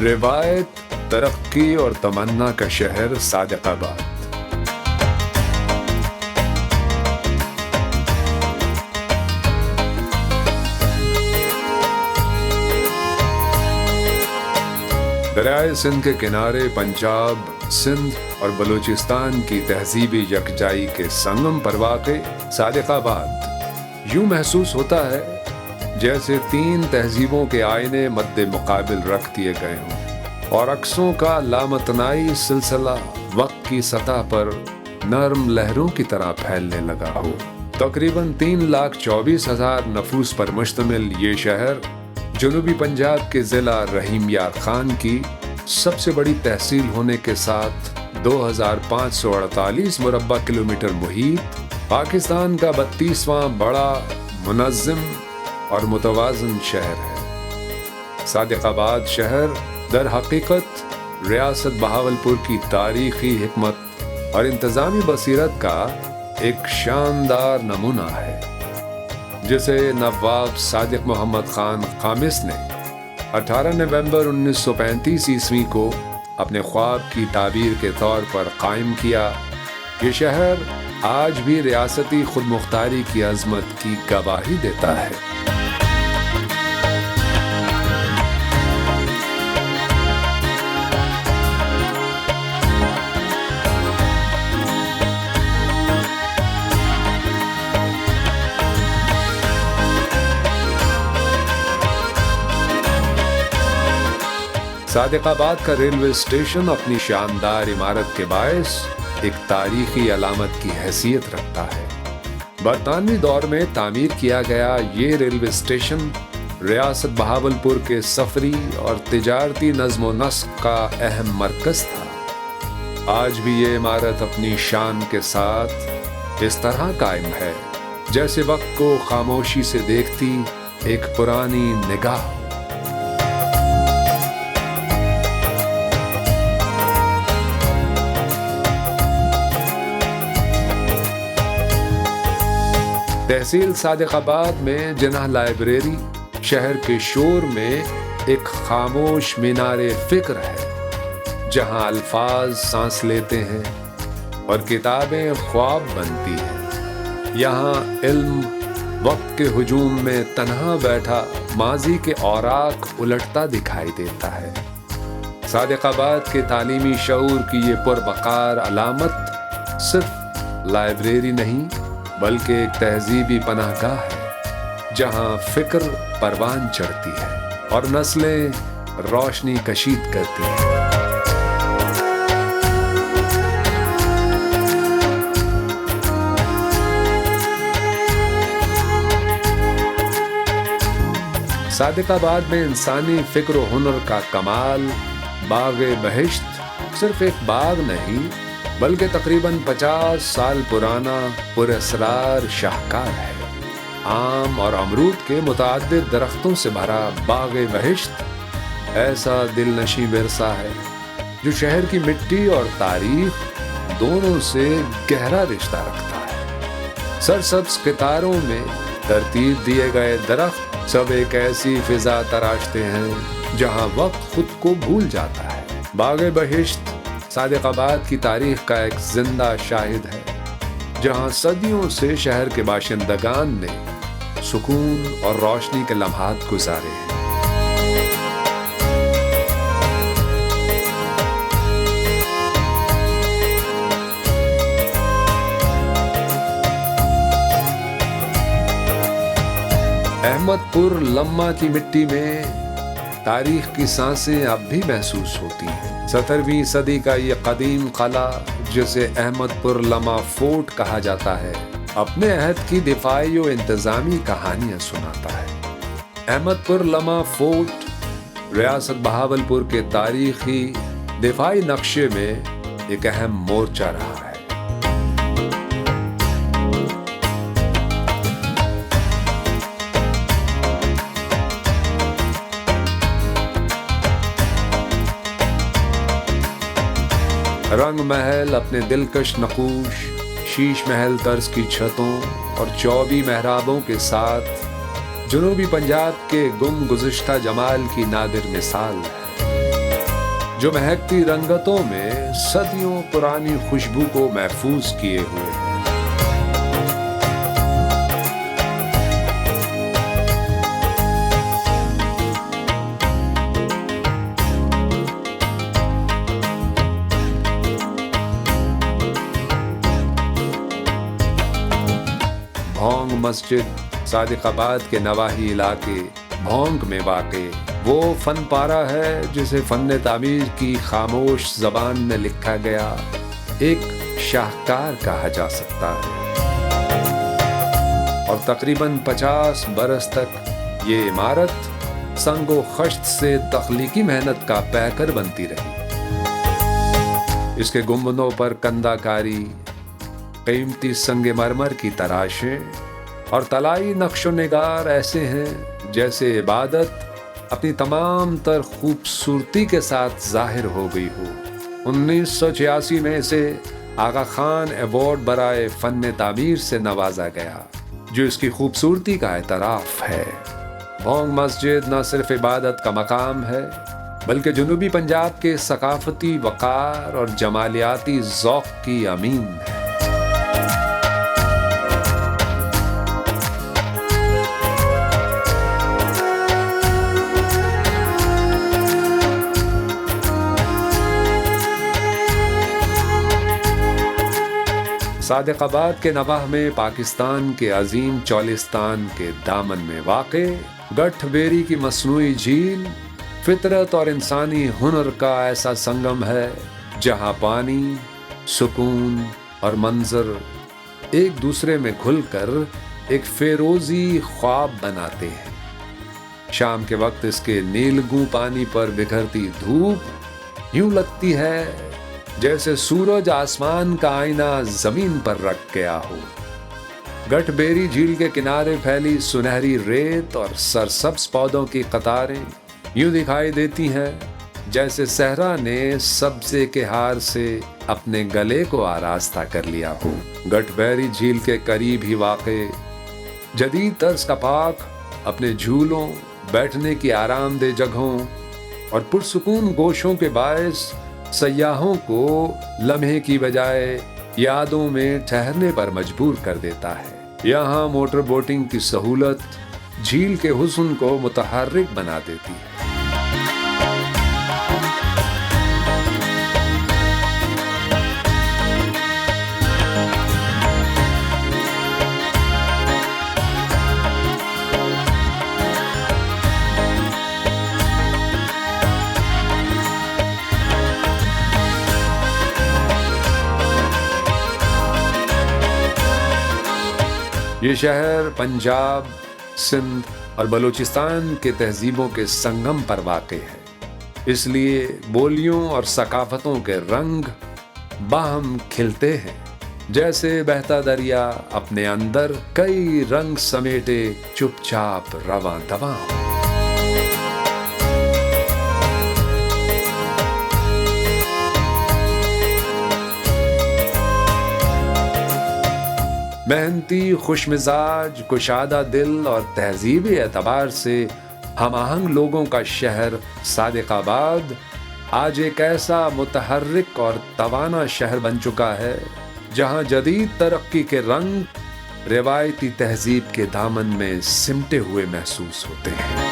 روایت، ترقی اور تمنا کا شہر صادق آباد۔ دریائے سندھ کے کنارے پنجاب، سندھ اور بلوچستان کی تہذیبی یکجائی کے سنگم پر واقع صادق آباد یوں محسوس ہوتا ہے جیسے 3 تہذیبوں کے آئینے مد مقابل رکھ دیے گئے ہوں اور عکسوں کا لامتنائی سلسلہ وقت کی سطح پر نرم لہروں کی طرح پھیلنے لگا ہو۔ تقریباً 3,24,000 نفوس پر مشتمل یہ شہر جنوبی پنجاب کے ضلع رحیم یار خان کی سب سے بڑی تحصیل ہونے کے ساتھ 2,548 مربع کلومیٹر محیط پاکستان کا 32واں بڑا منظم اور متوازن شہر ہے۔ صادق آباد شہر در حقیقت ریاست بہاولپور کی تاریخی حکمت اور انتظامی بصیرت کا ایک شاندار نمونہ ہے، جسے نواب صادق محمد خان خامس نے 18 نومبر 1935 عیسوی کو اپنے خواب کی تعبیر کے طور پر قائم کیا۔ یہ شہر آج بھی ریاستی خود مختاری کی عظمت کی گواہی دیتا ہے۔ صادق آباد کا ریلوے اسٹیشن اپنی شاندار عمارت کے باعث ایک تاریخی علامت کی حیثیت رکھتا ہے۔ برطانوی دور میں تعمیر کیا گیا یہ ریلوے اسٹیشن ریاست بہاولپور کے سفری اور تجارتی نظم و نسق کا اہم مرکز تھا۔ آج بھی یہ عمارت اپنی شان کے ساتھ اس طرح قائم ہے جیسے وقت کو خاموشی سے دیکھتی ایک پرانی نگاہ۔ تحصیل صادق آباد میں جناح لائبریری شہر کے شور میں ایک خاموش مینار فکر ہے، جہاں الفاظ سانس لیتے ہیں اور کتابیں خواب بنتی ہیں۔ یہاں علم وقت کے ہجوم میں تنہا بیٹھا ماضی کے اوراق الٹتا دکھائی دیتا ہے۔ صادق آباد کے تعلیمی شعور کی یہ پربقار علامت صرف لائبریری نہیں بلکہ ایک تہذیبی پناہ گاہ ہے، جہاں فکر پروان چڑھتی ہے اور نسلیں روشنی کشید کرتی ہیں۔ صادق آباد میں انسانی فکر و ہنر کا کمال باغ بہشت صرف ایک باغ نہیں بلکہ تقریباً 50 سال پرانا پراسرار شاہکار ہے۔ آم اور امرود کے متعدد درختوں سے بھرا باغ بہشت ایسا دل نشیں ورثہ ہے جو شہر کی مٹی اور تاریخ دونوں سے گہرا رشتہ رکھتا ہے۔ سرسبز قطاروں میں ترتیب دیے گئے درخت سب ایک ایسی فضا تراشتے ہیں جہاں وقت خود کو بھول جاتا ہے۔ باغ بہشت صادق آباد کی تاریخ کا ایک زندہ شاہد ہے، جہاں صدیوں سے شہر کے باشندگان نے سکون اور روشنی کے لمحات گزارے ہیں۔ احمد پور لمہ کی مٹی میں تاریخ کی سانسیں اب بھی محسوس ہوتی ہیں۔ 17ویں صدی کا یہ قدیم قلعہ جسے احمد پور لمہ فورٹ کہا جاتا ہے اپنے عہد کی دفاعی و انتظامی کہانیاں سناتا ہے۔ احمد پور لمہ فورٹ ریاست بہاولپور کے تاریخی دفاعی نقشے میں ایک اہم مورچہ رہا ہے۔ رنگ محل اپنے دلکش نقوش، شیش محل طرز کی چھتوں اور 24 محرابوں کے ساتھ جنوبی پنجاب کے گم گزشتہ جمال کی نادر مثال ہے۔ جو مہکتی رنگتوں میں صدیوں پرانی خوشبو کو محفوظ کیے ہوئے ہے۔ بھونگ مسجد صادق آباد کے نواحی علاقے بھونگ میں واقع وہ فن پارہ ہے جسے فن تعمیر کی خاموش زبان میں لکھا گیا ایک شاہکار کہا جا سکتا ہے، اور تقریباً 50 برس تک یہ عمارت سنگ و خشت سے تخلیقی محنت کا پیکر بنتی رہی۔ اس کے گنبدوں پر کندہ کاری، قیمتی سنگ مرمر کی تراشیں اور طلائی نقش و نگار ایسے ہیں جیسے عبادت اپنی تمام تر خوبصورتی کے ساتھ ظاہر ہو گئی ہو۔ 1986 میں اسے آغا خان ایوارڈ برائے فن تعمیر سے نوازا گیا، جو اس کی خوبصورتی کا اعتراف ہے۔ بھونگ مسجد نہ صرف عبادت کا مقام ہے بلکہ جنوبی پنجاب کے ثقافتی وقار اور جمالیاتی ذوق کی امین ہے۔ صادق آباد کے نواح میں پاکستان کے عظیم چولستان کے دامن میں واقع گٹھ بیری کی مصنوعی جھیل فطرت اور انسانی ہنر کا ایسا سنگم ہے جہاں پانی، سکون اور منظر ایک دوسرے میں گھل کر ایک فیروزی خواب بناتے ہیں۔ شام کے وقت اس کے نیلگوں پانی پر بکھرتی دھوپ یوں لگتی ہے جیسے سورج آسمان کا آئینہ زمین پر رکھ گیا ہو۔ گٹھ بیری جھیل کے کنارے پھیلی سنہری ریت اور سرسبز پودوں کی قطاریں یوں دکھائی دیتی ہیں جیسے صحرا نے سبزے کے ہار سے اپنے گلے کو آراستہ کر لیا ہو۔ گٹھ بیری جھیل کے قریب ہی واقع جدید طرز کا پارک اپنے جھولوں، بیٹھنے کی آرام دہ جگہوں اور پرسکون گوشوں کے باعث سیاحوں کو لمحے کی بجائے یادوں میں ٹھہرنے پر مجبور کر دیتا ہے۔ یہاں موٹر بوٹنگ کی سہولت جھیل کے حسن کو متحرک بنا دیتی ہے۔ یہ شہر پنجاب، سندھ اور بلوچستان کے تہذیبوں کے سنگم پر واقع ہے، اس لیے بولیوں اور ثقافتوں کے رنگ باہم کھلتے ہیں جیسے بہتا دریا اپنے اندر کئی رنگ سمیٹے چپ چاپ رواں دواں۔ محنتی، خوش مزاج، کشادہ دل اور تہذیبی اعتبار سے ہم آہنگ لوگوں کا شہر صادق آباد آج ایک ایسا متحرک اور توانا شہر بن چکا ہے جہاں جدید ترقی کے رنگ روایتی تہذیب کے دامن میں سمٹے ہوئے محسوس ہوتے ہیں۔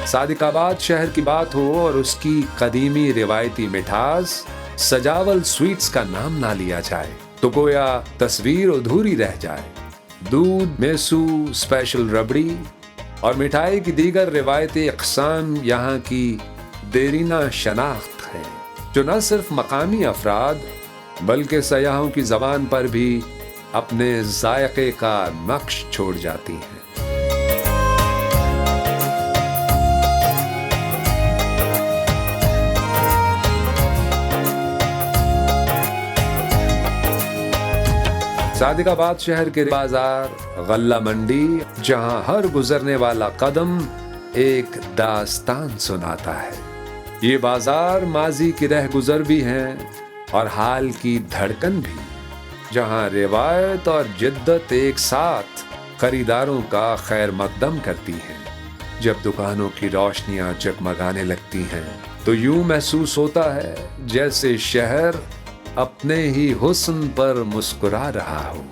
صادق آباد شہر کی بات ہو اور اس کی قدیمی روایتی مٹھاس سجاول سویٹس کا نام نہ لیا جائے تو گویا تصویر ادھوری رہ جائے۔ دودھ، میسو، اسپیشل ربڑی اور مٹھائی کی دیگر روایتی اقسام یہاں کی دیرینہ شناخت ہے، جو نہ صرف مقامی افراد بلکہ سیاحوں کی زبان پر بھی اپنے ذائقے کا نقش چھوڑ جاتی ہیں۔ صادق آباد شہر کے بازار غلہ منڈی، جہاں ہر گزرنے والا قدم ایک داستان سناتا ہے۔ یہ بازار ماضی کی رہ گزر بھی ہیں اور حال کی دھڑکن بھی، جہاں روایت اور جدت ایک ساتھ خریداروں کا خیر مقدم کرتی ہیں۔ جب دکانوں کی روشنیاں جگمگانے لگتی ہیں تو یوں محسوس ہوتا ہے جیسے شہر اپنے ہی حسن پر مسکرا رہا ہو۔